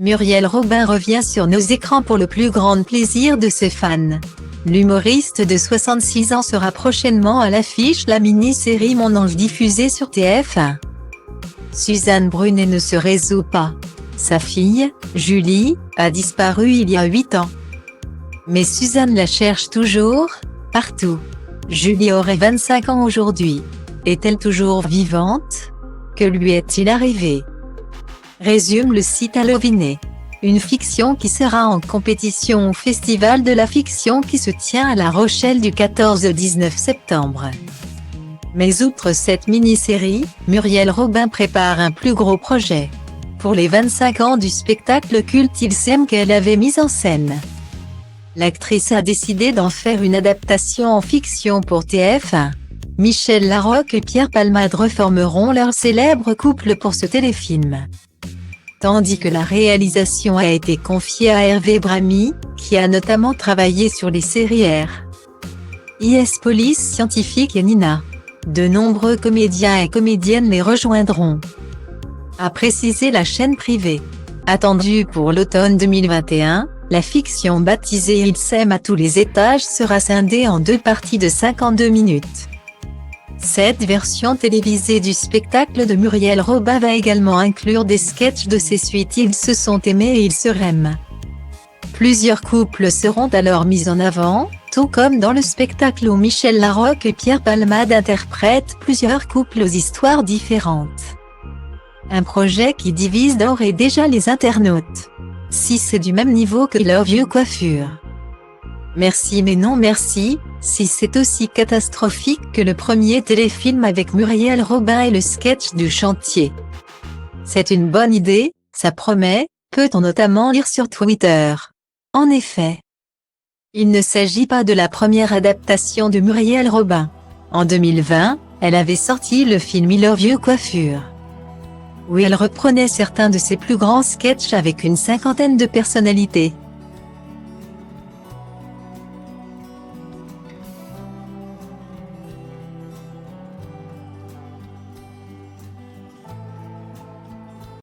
Muriel Robin revient sur nos écrans pour le plus grand plaisir de ses fans. L'humoriste de 66 ans sera prochainement à l'affiche la mini-série Mon Ange diffusée sur TF1. Suzanne Brunet ne se résout pas. Sa fille, Julie, a disparu il y a 8 ans. Mais Suzanne la cherche toujours, partout. Julie aurait 25 ans aujourd'hui. Est-elle toujours vivante? Que lui est-il arrivé? Résume le site Alloviné. Une fiction qui sera en compétition au Festival de la fiction qui se tient à La Rochelle du 14 au 19 septembre. Mais outre cette mini-série, Muriel Robin prépare un plus gros projet. Pour les 25 ans du spectacle culte Il s'aime qu'elle avait mis en scène. L'actrice a décidé d'en faire une adaptation en fiction pour TF1. Michel Larocque et Pierre Palmade reformeront leur célèbre couple pour ce téléfilm. Tandis que la réalisation a été confiée à Hervé Bramy, qui a notamment travaillé sur les séries R.I.S. Police Scientifique et Nina. De nombreux comédiens et comédiennes les rejoindront, a précisé la chaîne privée. Attendue pour l'automne 2021, la fiction baptisée Il s'aime à tous les étages sera scindée en 2 parties de 52 minutes. Cette version télévisée du spectacle de Muriel Robin va également inclure des sketchs de ses suites Ils se sont aimés et Ils se riment. Plusieurs couples seront alors mis en avant, tout comme dans le spectacle où Michel Larocque et Pierre Palmade interprètent plusieurs couples aux histoires différentes. Un projet qui divise d'ores et déjà les internautes. Si c'est du même niveau que Love You Coiffure. Merci mais non merci, si c'est aussi catastrophique que le premier téléfilm avec Muriel Robin et le sketch du chantier. C'est une bonne idée, ça promet, peut-on notamment lire sur Twitter. En effet, il ne s'agit pas de la première adaptation de Muriel Robin. En 2020, elle avait sorti le film I Love You Coiffure, où elle reprenait certains de ses plus grands sketchs avec une 50aine de personnalités.